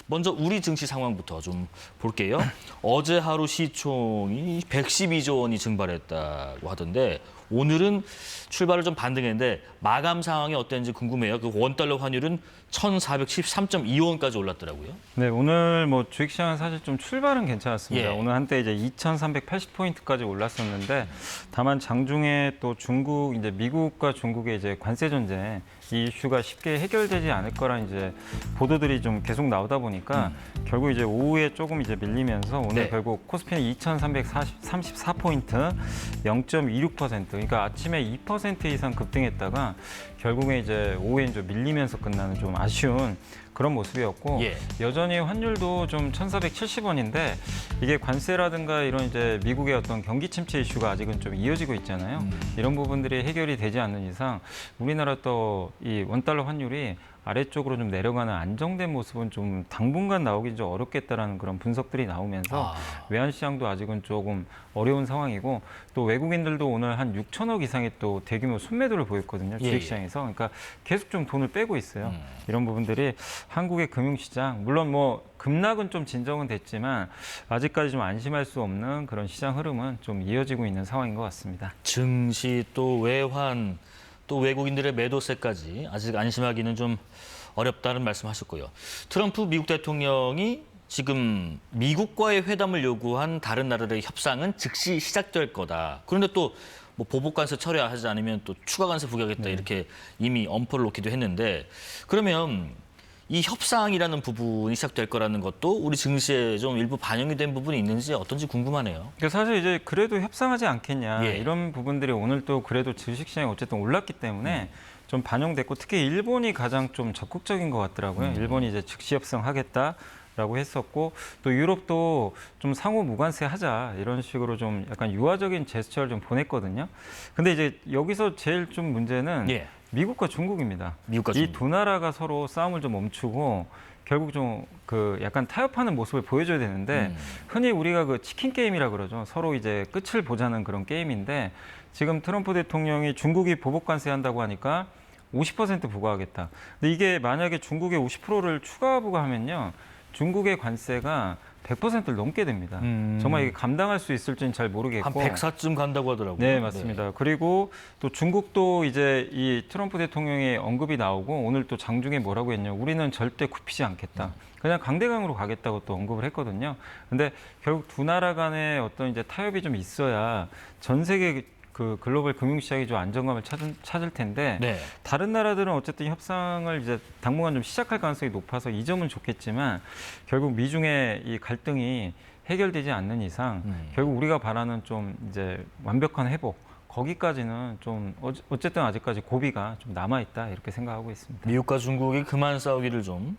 먼저 우리 증시 상황부터 좀 볼게요. 어제 하루 시총이 112조 원이 증발했다고 하던데 오늘은 출발을 좀 반등했는데 마감 상황이 어땠는지 궁금해요. 그 원달러 환율은 1,413.25원까지 올랐더라고요. 네, 오늘 뭐 주식시장은 사실 좀 출발은 괜찮았습니다. 예. 오늘 한때 이제 2,380포인트까지 올랐었는데 다만 장중에 또 중국, 이제 미국과 중국의 이제 관세 전쟁 이 이슈가 쉽게 해결되지 않을 거란 이제 보도들이 좀 계속 나오다 보니까 결국 이제 오후에 조금 이제 밀리면서 오늘 네. 결국 코스피는 2,334포인트 0.26%, 그러니까 아침에 2% 이상 급등했다가 결국에 이제 오후에 이제 밀리면서 끝나는 좀 아쉬운 그런 모습이었고 예. 여전히 환율도 좀 1,470원인데 이게 관세라든가 이런 이제 미국의 어떤 경기 침체 이슈가 아직은 좀 이어지고 있잖아요. 이런 부분들이 해결이 되지 않는 이상 우리나라 또 이 원달러 환율이 아래쪽으로 좀 내려가는 안정된 모습은 좀 당분간 나오기 좀 어렵겠다라는 그런 분석들이 나오면서 외환시장도 아직은 조금 어려운 상황이고 또 외국인들도 오늘 한 6천억 이상의 또 대규모 순매도를 보였거든요. 주식시장에서. 그러니까 계속 좀 돈을 빼고 있어요. 이런 부분들이 한국의 금융시장, 물론 뭐 급락은 좀 진정은 됐지만 아직까지 좀 안심할 수 없는 그런 시장 흐름은 좀 이어지고 있는 상황인 것 같습니다. 증시 또 외환 또 외국인들의 매도세까지 아직 안심하기는 좀 어렵다는 말씀하셨고요. 트럼프 미국 대통령이 지금 미국과의 회담을 요구한 다른 나라들의 협상은 즉시 시작될 거다. 그런데 또 뭐 보복 관세 철회하지 않으면 또 추가 관세 부과하겠다 이렇게 이미 엄포를 놓기도 했는데 그러면 이 협상이라는 부분이 시작될 거라는 것도 우리 증시에 좀 일부 반영이 된 부분이 있는지 어떤지 궁금하네요. 그러니까 사실 이제 그래도 협상하지 않겠냐 예. 이런 부분들이 오늘 또 그래도 주식시장이 어쨌든 올랐기 때문에 좀 반영됐고 특히 일본이 가장 좀 적극적인 것 같더라고요. 일본이 이제 즉시 협상하겠다라고 했었고 또 유럽도 좀 상호 무관세 하자 이런 식으로 좀 약간 유화적인 제스처를 좀 보냈거든요. 근데 이제 여기서 제일 좀 문제는 예. 미국과 중국입니다. 미국과 이 중국. 두 나라가 서로 싸움을 좀 멈추고 결국 좀 그 약간 타협하는 모습을 보여줘야 되는데 흔히 우리가 그 치킨 게임이라 그러죠. 서로 이제 끝을 보자는 그런 게임인데 지금 트럼프 대통령이 중국이 보복 관세한다고 하니까 50% 부과하겠다. 근데 이게 만약에 중국의 50%를 추가 부과하면요. 중국의 관세가 100%를 넘게 됩니다. 정말 이게 감당할 수 있을지는 잘 모르겠고. 한 104쯤 간다고 하더라고요. 네, 맞습니다. 그리고 또 중국도 이제 이 트럼프 대통령의 언급이 나오고 오늘 또 장중에 뭐라고 했냐. 우리는 절대 굽히지 않겠다. 그냥 강대강으로 가겠다고 또 언급을 했거든요. 근데 결국 두 나라 간의 어떤 이제 타협이 좀 있어야 전 세계 그 글로벌 금융시장이 좀 안정감을 찾을 텐데 네. 다른 나라들은 어쨌든 협상을 이제 당분간 좀 시작할 가능성이 높아서 이 점은 좋겠지만 결국 미중의 이 갈등이 해결되지 않는 이상 결국 우리가 바라는 좀 이제 완벽한 회복 거기까지는 좀 어쨌든 아직까지 고비가 좀 남아 있다 이렇게 생각하고 있습니다. 미국과 중국이 그만 싸우기를 좀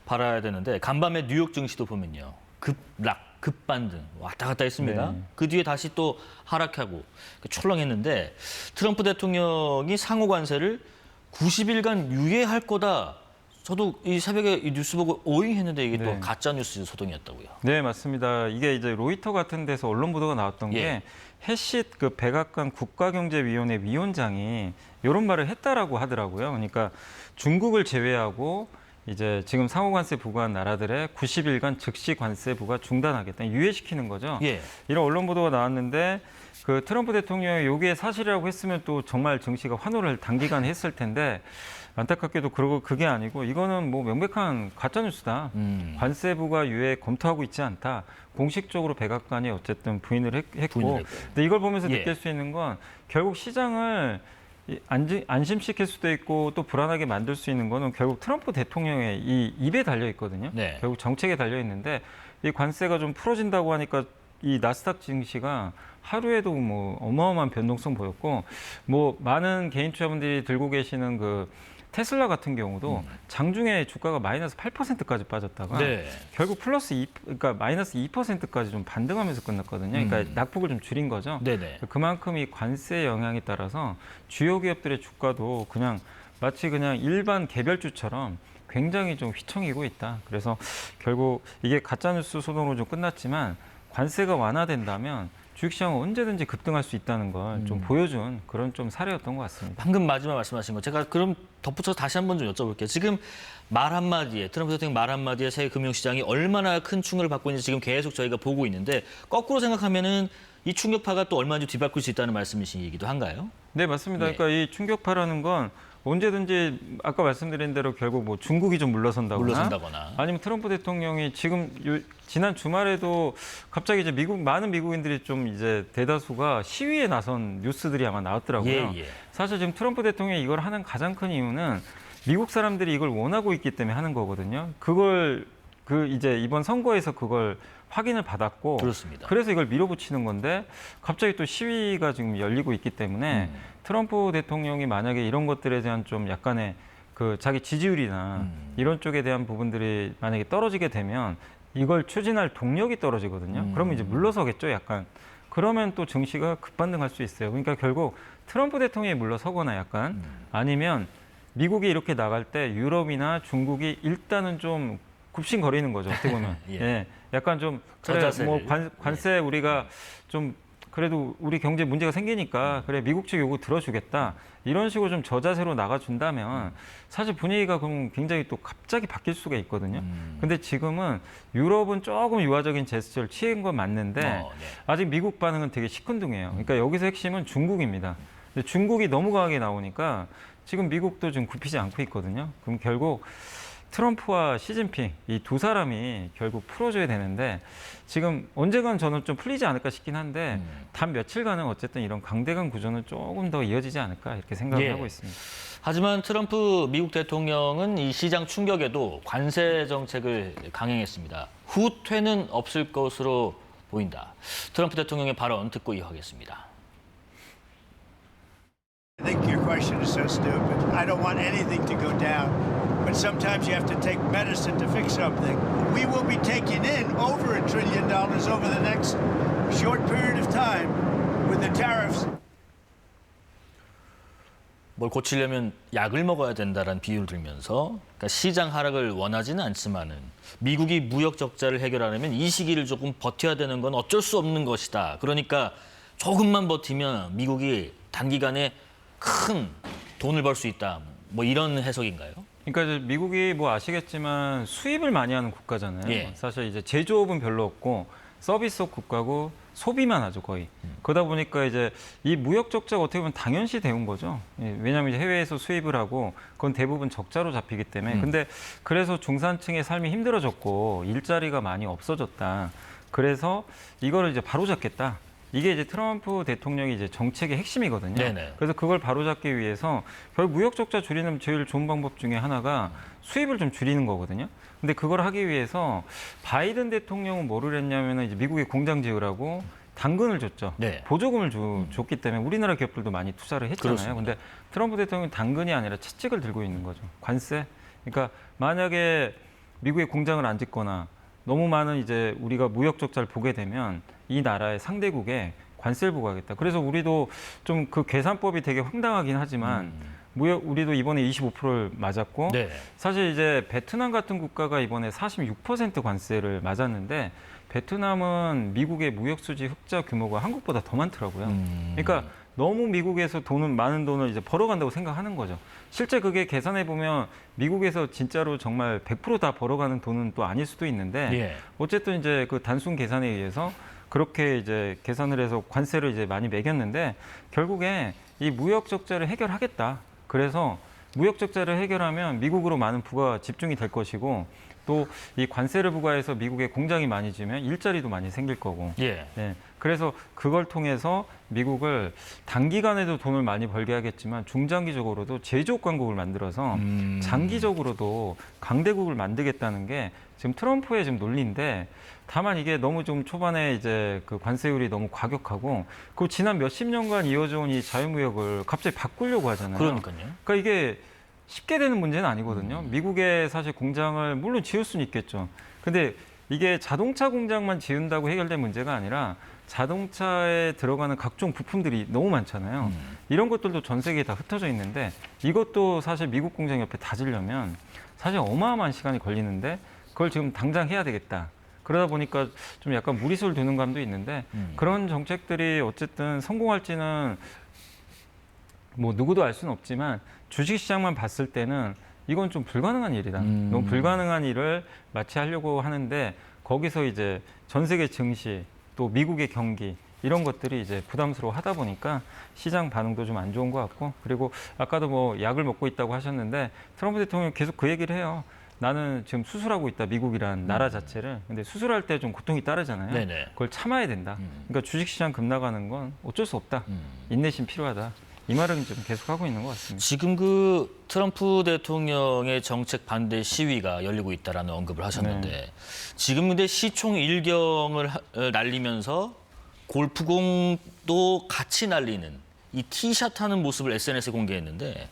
바라야 되는데 간밤에 뉴욕 증시도 보면요. 급락, 급반등 왔다 갔다 했습니다. 네. 그 뒤에 다시 또 하락하고 출렁했는데 트럼프 대통령이 상호 관세를 90일간 유예할 거다. 저도 이 새벽에 이 뉴스 보고 오잉했는데 이게 또 네. 가짜 뉴스 소동이었다고요. 네, 맞습니다. 이게 이제 로이터 같은 데서 언론 보도가 나왔던 예. 게 해시 그 백악관 국가경제위원회 위원장이 이런 말을 했다라고 하더라고요. 그러니까 중국을 제외하고 이제 지금 상호관세 부과한 나라들의 90일간 즉시 관세 부과 중단하겠다. 유예시키는 거죠. 예. 이런 언론 보도가 나왔는데 그 트럼프 대통령이 이게 사실이라고 했으면 또 정말 증시가 환호를 단기간에 했을 텐데 안타깝게도 그러고 그게 아니고 이거는 뭐 명백한 가짜 뉴스다. 관세 부과 유예 검토하고 있지 않다. 공식적으로 백악관이 어쨌든 부인을 했고. 근데 이걸 보면서 예. 느낄 수 있는 건 결국 시장을 안심시킬 수도 있고 또 불안하게 만들 수 있는 거는 결국 트럼프 대통령의 이 입에 달려 있거든요. 네. 결국 정책에 달려 있는데 이 관세가 좀 풀어진다고 하니까 이 나스닥 증시가 하루에도 뭐 어마어마한 변동성 보였고 뭐 많은 개인 투자분들이 들고 계시는 그 테슬라 같은 경우도 장중에 주가가 마이너스 8%까지 빠졌다가 네. 결국 플러스 2, 그러니까 마이너스 2%까지 좀 반등하면서 끝났거든요. 그러니까 낙폭을 좀 줄인 거죠. 네네. 그만큼 이 관세 영향에 따라서 주요 기업들의 주가도 그냥 마치 그냥 일반 개별주처럼 굉장히 좀 휘청이고 있다. 그래서 결국 이게 가짜뉴스 소동으로 좀 끝났지만 관세가 완화된다면 주식시장은 언제든지 급등할 수 있다는 걸 좀 보여준 그런 좀 사례였던 것 같습니다. 방금 마지막 말씀하신 거 제가 그럼 덧붙여서 다시 한번 좀 여쭤볼게요. 지금 말 한마디에 트럼프 대통령 말 한마디에 세계 금융시장이 얼마나 큰 충격을 받고 있는지 지금 계속 저희가 보고 있는데 거꾸로 생각하면은 이 충격파가 또 얼마든지 뒤바꿀 수 있다는 말씀이시기도 한가요? 네, 맞습니다. 예. 그러니까 이 충격파라는 건 언제든지 아까 말씀드린 대로 결국 뭐 중국이 좀 물러선다거나 아니면 트럼프 대통령이 지금 지난 주말에도 갑자기 이제 많은 미국인들이 좀 이제 대다수가 시위에 나선 뉴스들이 아마 나왔더라고요. 예. 사실 지금 트럼프 대통령이 이걸 하는 가장 큰 이유는 미국 사람들이 이걸 원하고 있기 때문에 하는 거거든요. 그걸 이제 이번 선거에서 그걸 확인을 받았고 그렇습니다. 그래서 이걸 밀어붙이는 건데 갑자기 또 시위가 지금 열리고 있기 때문에 트럼프 대통령이 만약에 이런 것들에 대한 좀 약간의 그 자기 지지율이나 이런 쪽에 대한 부분들이 만약에 떨어지게 되면 이걸 추진할 동력이 떨어지거든요. 그러면 이제 물러서겠죠, 약간. 그러면 또 증시가 급반등할 수 있어요. 그러니까 결국 트럼프 대통령이 물러서거나 약간 아니면 미국이 이렇게 나갈 때 유럽이나 중국이 일단은 좀 굽신거리는 거죠, 어떻게 보면. 예. 예. 약간 좀 그래 저자세를. 뭐 관세 우리가 좀 그래도 우리 경제 문제가 생기니까 그래 미국 측 요구 들어주겠다 이런 식으로 좀 저자세로 나가준다면 사실 분위기가 그럼 굉장히 또 갑자기 바뀔 수가 있거든요. 근데 지금은 유럽은 조금 유화적인 제스처를 취한 건 맞는데 네. 아직 미국 반응은 되게 시큰둥해요. 그러니까 여기서 핵심은 중국입니다. 근데 중국이 너무 강하게 나오니까 지금 미국도 좀 굽히지 않고 있거든요. 그럼 결국 트럼프와 시진핑 이 두 사람이 결국 풀어줘야 되는데 지금 언젠간 저는 좀 풀리지 않을까 싶긴 한데 단 며칠간은 어쨌든 이런 강대강 구조는 조금 더 이어지지 않을까 이렇게 생각을 예. 하고 있습니다. 하지만 트럼프 미국 대통령은 이 시장 충격에도 관세 정책을 강행했습니다. 후퇴는 없을 것으로 보인다. 트럼프 대통령의 발언 듣고 이어가겠습니다. I think your question is so stupid. I don't want anything to go down. But sometimes you have to take medicine to fix something. We will be taking in over $1 trillion over the next short period of time with the tariffs. 뭘 고치려면 약을 먹어야 된다라는 비유를 들면서 그러니까 시장 하락을 원하지는 않지만은 미국이 무역 적자를 해결하려면 이 시기를 조금 버텨야 되는 건 어쩔 수 없는 것이다. 그러니까 조금만 버티면 미국이 단기간에 큰 돈을 벌 수 있다. 뭐 이런 해석인가요? 그러니까 이제 미국이 뭐 아시겠지만 수입을 많이 하는 국가잖아요. 예. 사실 이제 제조업은 별로 없고 서비스업 국가고 소비만 하죠 거의. 그러다 보니까 이제 이 무역 적자가 어떻게 보면 당연시 되는 거죠. 예, 왜냐하면 이제 해외에서 수입을 하고 그건 대부분 적자로 잡히기 때문에. 근데 그래서 중산층의 삶이 힘들어졌고 일자리가 많이 없어졌다. 그래서 이거를 이제 바로잡겠다. 이게 이제 트럼프 대통령이 이제 정책의 핵심이거든요. 네네. 그래서 그걸 바로잡기 위해서 결국 무역 적자 줄이는 제일 좋은 방법 중에 하나가 수입을 좀 줄이는 거거든요. 근데 그걸 하기 위해서 바이든 대통령은 뭐를 했냐면은 이제 미국에 공장 지으라고 당근을 줬죠. 네. 보조금을 줬기 때문에 우리나라 기업들도 많이 투자를 했잖아요. 그렇습니다. 근데 트럼프 대통령은 당근이 아니라 채찍을 들고 있는 거죠. 관세. 그러니까 만약에 미국에 공장을 안 짓거나 너무 많은 이제 우리가 무역 적자를 보게 되면 이 나라의 상대국에 관세를 부과하겠다. 그래서 우리도 좀 그 계산법이 되게 황당하긴 하지만 우리도 이번에 25%를 맞았고 네. 사실 이제 베트남 같은 국가가 이번에 46% 관세를 맞았는데 베트남은 미국의 무역 수지 흑자 규모가 한국보다 더 많더라고요. 그러니까 너무 미국에서 많은 돈을 이제 벌어간다고 생각하는 거죠. 실제 그게 계산해 보면 미국에서 진짜로 정말 100% 다 벌어가는 돈은 또 아닐 수도 있는데 예. 어쨌든 이제 그 단순 계산에 의해서 그렇게 이제 계산을 해서 관세를 이제 많이 매겼는데 결국에 이 무역 적자를 해결하겠다. 그래서 무역 적자를 해결하면 미국으로 많은 부가 집중이 될 것이고 또 이 관세를 부과해서 미국에 공장이 많이 지으면 일자리도 많이 생길 거고. 예. 네, 그래서 그걸 통해서 미국을 단기간에도 돈을 많이 벌게 하겠지만 중장기적으로도 제조업 강국을 만들어서 장기적으로도 강대국을 만들겠다는 게 지금 트럼프의 지금 논리인데 다만 이게 너무 좀 초반에 이제 그 관세율이 너무 과격하고 그 지난 몇십 년간 이어져 온 이 자유무역을 갑자기 바꾸려고 하잖아요. 그러니까요. 그러니까 이게 쉽게 되는 문제는 아니거든요. 미국에 사실 공장을 물론 지을 수는 있겠죠. 근데 이게 자동차 공장만 지은다고 해결된 문제가 아니라 자동차에 들어가는 각종 부품들이 너무 많잖아요. 이런 것들도 전 세계에 다 흩어져 있는데 이것도 사실 미국 공장 옆에 다 지려면 사실 어마어마한 시간이 걸리는데 그걸 지금 당장 해야 되겠다. 그러다 보니까 좀 약간 무리수를 두는 감도 있는데 그런 정책들이 어쨌든 성공할지는 뭐 누구도 알 수는 없지만 주식시장만 봤을 때는 이건 좀 불가능한 일이다. 너무 불가능한 일을 마치 하려고 하는데 거기서 이제 전 세계 증시 또 미국의 경기 이런 것들이 이제 부담스러워 하다 보니까 시장 반응도 좀 안 좋은 것 같고 그리고 아까도 뭐 약을 먹고 있다고 하셨는데 트럼프 대통령이 계속 그 얘기를 해요. 나는 지금 수술하고 있다 미국이란 나라 자체를. 근데 수술할 때 좀 고통이 따르잖아요. 네네. 그걸 참아야 된다. 그러니까 주식시장 급락하는 건 어쩔 수 없다. 인내심 필요하다. 이 말은 좀 계속하고 있는 것 같습니다. 지금 그 트럼프 대통령의 정책 반대 시위가 열리고 있다라는 언급을 하셨는데 지금 근데 시총 일경을 날리면서 골프공도 같이 날리는 이 티샷 하는 모습을 SNS에 공개했는데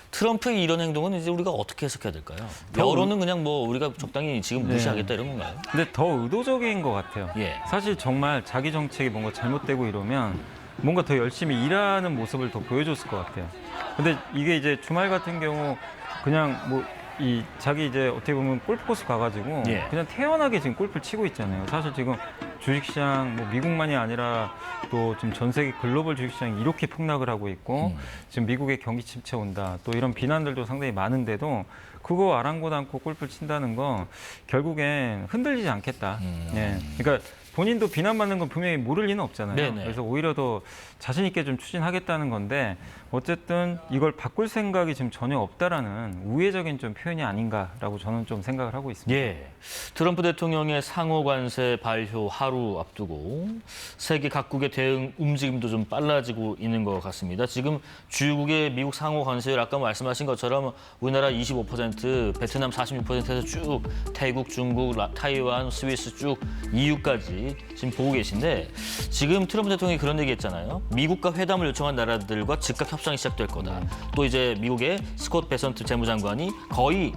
트럼프의 이런 행동은 이제 우리가 어떻게 해석해야 될까요? 여론은 그냥 뭐 우리가 적당히 지금 무시하겠다 이런 건가요? 근데 더 의도적인 것 같아요. 예. 사실 정말 자기 정책이 뭔가 잘못되고 이러면 뭔가 더 열심히 일하는 모습을 더 보여줬을 것 같아요. 근데 이게 이제 주말 같은 경우 그냥 뭐 이 자기 이제 어떻게 보면 골프 코스 가가지고 예. 그냥 태연하게 지금 골프를 치고 있잖아요. 사실 지금 주식시장 뭐 미국만이 아니라 또 지금 전 세계 글로벌 주식시장이 이렇게 폭락을 하고 있고 지금 미국의 경기 침체 온다. 또 이런 비난들도 상당히 많은데도 그거 아랑곳 않고 골프를 친다는 건 결국엔 흔들리지 않겠다. 예. 그러니까 본인도 비난받는 건 분명히 모를 리는 없잖아요. 네네. 그래서 오히려 더 자신 있게 좀 추진하겠다는 건데 어쨌든 이걸 바꿀 생각이 지금 전혀 없다라는 우회적인 좀 표현이 아닌가라고 저는 좀 생각을 하고 있습니다. 예. 트럼프 대통령의 상호 관세 발효 하루 앞두고 세계 각국의 대응 움직임도 좀 빨라지고 있는 것 같습니다. 지금 주요국의 미국 상호 관세율 아까 말씀하신 것처럼 우리나라 25%, 베트남 46%에서 쭉 태국, 중국, 타이완, 스위스 쭉 EU까지 지금 보고 계신데 지금 트럼프 대통령이 그런 얘기했잖아요. 미국과 회담을 요청한 나라들과 즉각 협상이 시작될 거다. 또 이제 미국의 스콧 베선트 재무장관이 거의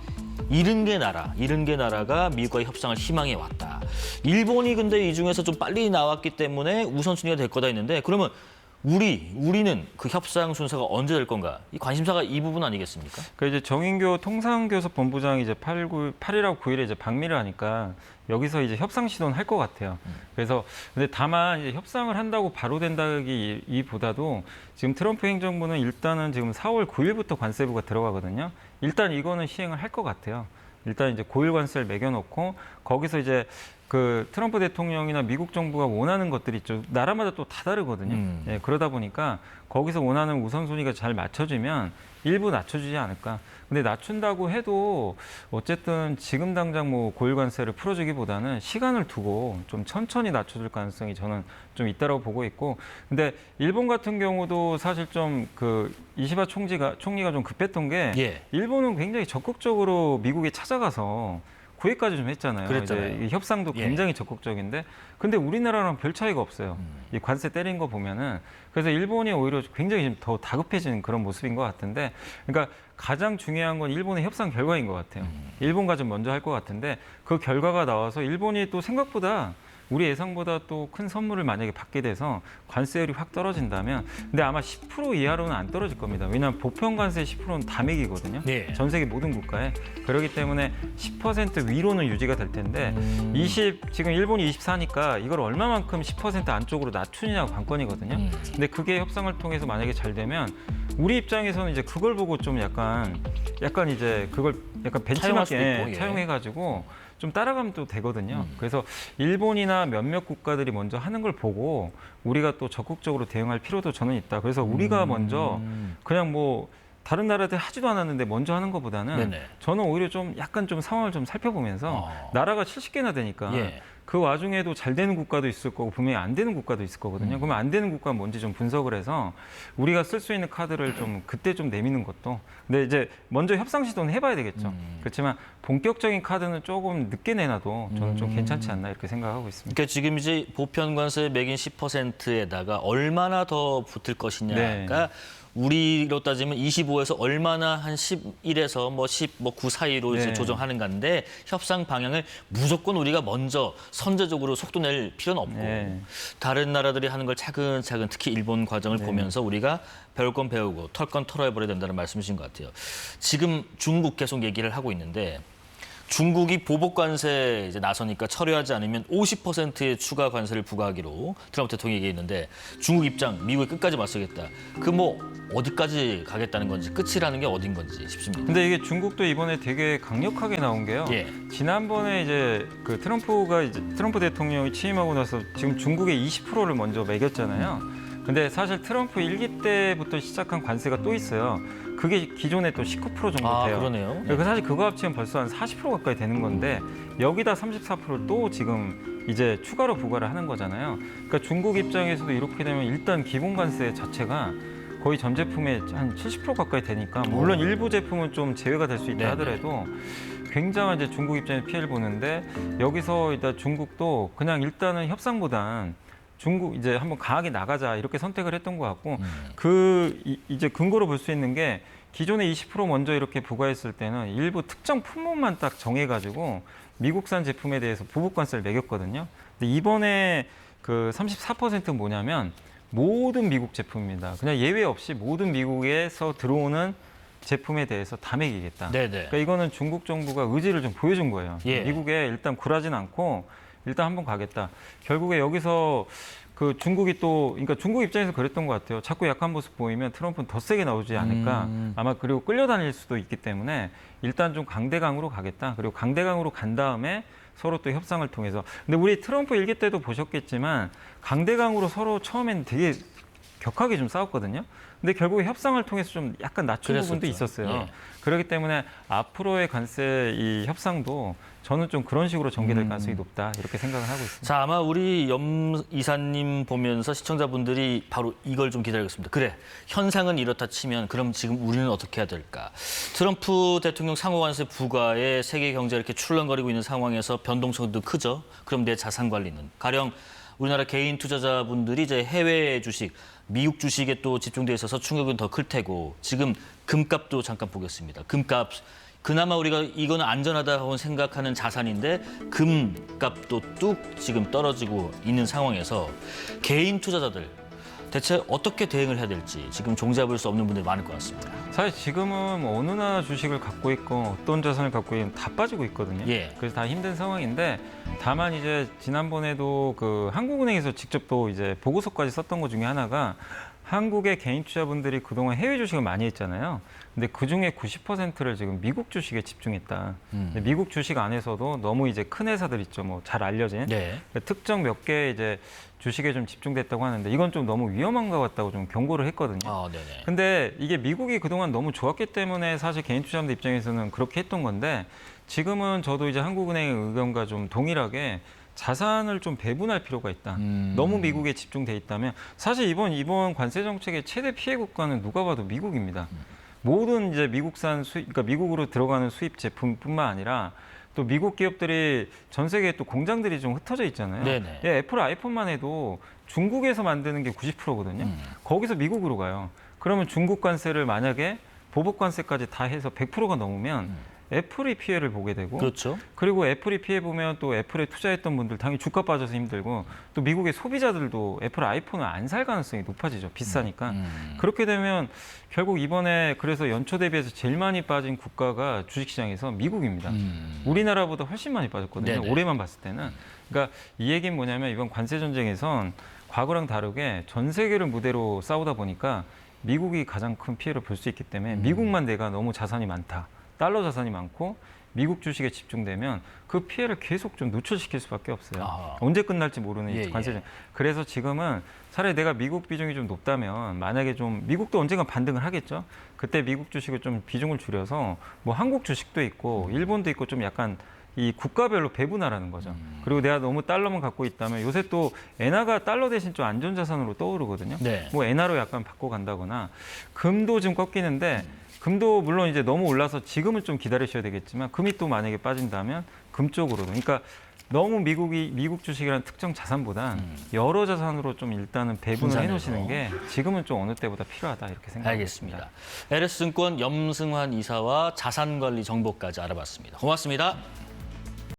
70개 나라가 미국과의 협상을 희망해 왔다. 일본이 근데 이 중에서 좀 빨리 나왔기 때문에 우선순위가 될 거다 했는데 그러면 우리는 그 협상 순서가 언제 될 건가? 이 관심사가 이 부분 아니겠습니까? 그 이제 정인교 통상교섭 본부장이 이제 8일하고 9일에 이제 방미를 하니까 여기서 이제 협상 시도는 할 것 같아요. 그래서 근데 다만 이제 협상을 한다고 바로 된다기보다도 지금 트럼프 행정부는 일단은 지금 4월 9일부터 관세부가 들어가거든요. 일단 이거는 시행을 할 것 같아요. 일단 이제 고일 관세를 매겨놓고 거기서 이제 그 트럼프 대통령이나 미국 정부가 원하는 것들이 있죠. 나라마다 또 다 다르거든요. 예, 그러다 보니까 거기서 원하는 우선순위가 잘 맞춰지면 일부 낮춰주지 않을까. 근데 낮춘다고 해도 어쨌든 지금 당장 뭐 고일 관세를 풀어주기보다는 시간을 두고 좀 천천히 낮춰줄 가능성이 저는 좀 있다라고 보고 있고. 근데 일본 같은 경우도 사실 좀 그 이시바 총리가 좀 급했던 게 예. 일본은 굉장히 적극적으로 미국에 찾아가서 구애까지 좀 했잖아요. 그랬잖아요. 이제 이 협상도 예. 굉장히 적극적인데, 근데 우리나라랑 별 차이가 없어요. 이 관세 때린 거 보면은. 그래서 일본이 오히려 굉장히 좀 더 다급해지는 그런 모습인 것 같은데, 그러니까 가장 중요한 건 일본의 협상 결과인 것 같아요. 일본과 좀 먼저 할 것 같은데 그 결과가 나와서 일본이 또 생각보다 우리 예상보다 또 큰 선물을 만약에 받게 돼서 관세율이 확 떨어진다면, 근데 아마 10% 이하로는 안 떨어질 겁니다. 왜냐하면 보편 관세 10%는 다 매기거든요. 네. 전 세계 모든 국가에. 그렇기 때문에 10% 위로는 유지가 될 텐데 지금 일본이 24니까 이걸 얼마만큼 10% 안쪽으로 낮추느냐가 관건이거든요. 근데 그게 협상을 통해서 만약에 잘 되면 우리 입장에서는 이제 그걸 보고 좀 약간 이제 그걸 약간 차용할 수도 벤치마킹에 있고, 예. 차용해가지고 좀 따라가면 또 되거든요. 그래서 일본이나 몇몇 국가들이 먼저 하는 걸 보고 우리가 또 적극적으로 대응할 필요도 저는 있다. 그래서 우리가 먼저 그냥 뭐 다른 나라들 하지도 않았는데 먼저 하는 것보다는 네네. 저는 오히려 좀 약간 좀 상황을 좀 살펴보면서 나라가 70개나 되니까 예. 그 와중에도 잘 되는 국가도 있을 거고 분명히 안 되는 국가도 있을 거거든요. 그러면 안 되는 국가는 뭔지 좀 분석을 해서 우리가 쓸 수 있는 카드를 좀 그때 좀 내미는 것도. 근데 이제 먼저 협상 시도는 해봐야 되겠죠. 그렇지만 본격적인 카드는 조금 늦게 내놔도 저는 좀 괜찮지 않나 이렇게 생각하고 있습니다. 그러니까 지금 이제 보편 관세 매긴 10%에다가 얼마나 더 붙을 것이냐가 네. 우리로 따지면 25에서 얼마나 한 11에서 뭐 10, 뭐 9 사이로 이제 네. 조정하는 건데 협상 방향을 무조건 우리가 먼저 선제적으로 속도 낼 필요는 없고 네. 다른 나라들이 하는 걸 차근차근 특히 일본 과정을 보면서 우리가 배울 건 배우고 털 건 털어버려야 된다는 말씀이신 것 같아요. 지금 중국 계속 얘기를 하고 있는데 중국이 보복 관세 이제 나서니까 철회하지 않으면 50%의 추가 관세를 부과하기로 트럼프 대통령이 얘기했는데 중국 입장, 미국이 끝까지 맞서겠다. 그 뭐 어디까지 가겠다는 건지 끝이라는 게 어딘 건지 싶습니다. 근데 이게 중국도 이번에 되게 강력하게 나온 게요. 예. 지난번에 이제 그 트럼프 대통령이 취임하고 나서 지금 중국에 20%를 먼저 매겼잖아요. 근데 사실 트럼프 1기 때부터 시작한 관세가 또 있어요. 그게 기존에 또 19% 정도 돼요. 아, 그러네요. 그러니까 사실 그거 합치면 벌써 한 40% 가까이 되는 건데 여기다 34%를 또 지금 이제 추가로 부과를 하는 거잖아요. 그러니까 중국 입장에서도 이렇게 되면 일단 기본 관세 자체가 거의 전 제품의 한 70% 가까이 되니까 물론 일부 제품은 좀 제외가 될 수 있다 네네. 하더라도 굉장한 이제 중국 입장에 피해를 보는데 여기서 일단 중국도 그냥 일단은 협상보단 중국 이제 한번 강하게 나가자 이렇게 선택을 했던 것 같고 이제 근거로 볼 수 있는 게 기존에 20% 먼저 이렇게 부과했을 때는 일부 특정 품목만 딱 정해가지고 미국산 제품에 대해서 보복 관세를 매겼거든요. 근데 이번에 그 34%는 뭐냐면 모든 미국 제품입니다. 그냥 예외 없이 모든 미국에서 들어오는 제품에 대해서 다 매기겠다. 네네. 그러니까 이거는 중국 정부가 의지를 좀 보여준 거예요. 예. 미국에 일단 굴하진 않고 일단 한번 가겠다. 결국에 여기서 그 중국이 또 그러니까 중국 입장에서 그랬던 것 같아요. 자꾸 약한 모습 보이면 트럼프는 더 세게 나오지 않을까. 아마 그리고 끌려다닐 수도 있기 때문에 일단 좀 강대강으로 가겠다. 그리고 강대강으로 간 다음에 서로 또 협상을 통해서. 근데 우리 트럼프 일기 때도 보셨겠지만 강대강으로 서로 처음엔 되게 격하게 좀 싸웠거든요. 근데 결국에 협상을 통해서 좀 약간 낮춘 부분도 그랬었죠. 있었어요. 예. 그렇기 때문에 앞으로의 관세 이 협상도 저는 좀 그런 식으로 전개될 가능성이 높다 이렇게 생각을 하고 있습니다. 자, 아마 우리 염 이사님 보면서 시청자분들이 바로 이걸 좀 기다리고 있습니다. 그래, 현상은 이렇다 치면 그럼 지금 우리는 어떻게 해야 될까? 트럼프 대통령 상호관세 부과에 세계 경제가 이렇게 출렁거리고 있는 상황에서 변동성도 크죠. 그럼 내 자산 관리는? 가령 우리나라 개인 투자자분들이 이제 해외 주식, 미국 주식에 또 집중돼 있어서 충격은 더 클 테고 지금 금값도 잠깐 보겠습니다. 금값 그나마 우리가 이거는 안전하다고 생각하는 자산인데 금값도 뚝 지금 떨어지고 있는 상황에서 개인 투자자들 대체 어떻게 대응을 해야 될지 지금 종잡을 수 없는 분들이 많을 것 같습니다. 사실 지금은 뭐 어느 나라 주식을 갖고 있고 어떤 자산을 갖고 있는 다 빠지고 있거든요. 예. 그래서 다 힘든 상황인데 다만 이제 지난번에도 그 한국은행에서 직접 또 이제 보고서까지 썼던 것 중에 하나가 한국의 개인 투자분들이 그동안 해외 주식을 많이 했잖아요. 근데 그중에 90%를 지금 미국 주식에 집중했다. 근데 미국 주식 안에서도 너무 이제 큰 회사들 있죠. 뭐 잘 알려진 네. 특정 몇 개 이제 주식에 좀 집중됐다고 하는데 이건 좀 너무 위험한 것 같다고 좀 경고를 했거든요. 아, 네네. 근데 이게 미국이 그동안 너무 좋았기 때문에 사실 개인 투자자들 입장에서는 그렇게 했던 건데 지금은 저도 이제 한국은행의 의견과 좀 동일하게 자산을 좀 배분할 필요가 있다. 너무 미국에 집중돼 있다면 사실 이번 관세 정책의 최대 피해 국가는 누가 봐도 미국입니다. 모든 이제 미국산 수입, 그러니까 미국으로 들어가는 수입 제품뿐만 아니라 또 미국 기업들이 전 세계에 또 공장들이 좀 흩어져 있잖아요. 네네. 예, 애플 아이폰만 해도 중국에서 만드는 게 90%거든요. 거기서 미국으로 가요. 그러면 중국 관세를 만약에 보복 관세까지 다 해서 100%가 넘으면 애플이 피해를 보게 되고 그렇죠. 그리고 애플이 피해 보면 또 애플에 투자했던 분들 당연히 주가 빠져서 힘들고 또 미국의 소비자들도 애플 아이폰을 안 살 가능성이 높아지죠. 비싸니까. 그렇게 되면 결국 이번에 그래서 연초 대비해서 제일 많이 빠진 국가가 주식시장에서 미국입니다. 우리나라보다 훨씬 많이 빠졌거든요. 네네. 올해만 봤을 때는. 그러니까 이 얘기는 뭐냐면 이번 관세 전쟁에선 과거랑 다르게 전 세계를 무대로 싸우다 보니까 미국이 가장 큰 피해를 볼 수 있기 때문에 미국만 내가 너무 자산이 많다. 달러 자산이 많고 미국 주식에 집중되면 그 피해를 계속 좀 노출시킬 수밖에 없어요. 아하. 언제 끝날지 모르는 예, 이 관세전. 그래서 지금은 차라리 내가 미국 비중이 좀 높다면 만약에 좀 미국도 언젠가 반등을 하겠죠. 그때 미국 주식을 좀 비중을 줄여서 뭐 한국 주식도 있고 일본도 있고 좀 약간 이 국가별로 배분하라는 거죠. 그리고 내가 너무 달러만 갖고 있다면 요새 또 엔화가 달러 대신 좀 안전자산으로 떠오르거든요. 네. 뭐 엔화로 약간 바꿔간다거나 금도 좀 꺾이는데 금도 물론 이제 너무 올라서 지금은 좀 기다리셔야 되겠지만 금이 또 만약에 빠진다면 금 쪽으로도 그러니까 너무 미국 주식이라는 특정 자산보다 여러 자산으로 좀 일단은 배분을 분산해서. 해놓으시는 게 지금은 좀 어느 때보다 필요하다 이렇게 생각합니다. 알겠습니다. LS증권 염승환 이사와 자산관리 정보까지 알아봤습니다. 고맙습니다.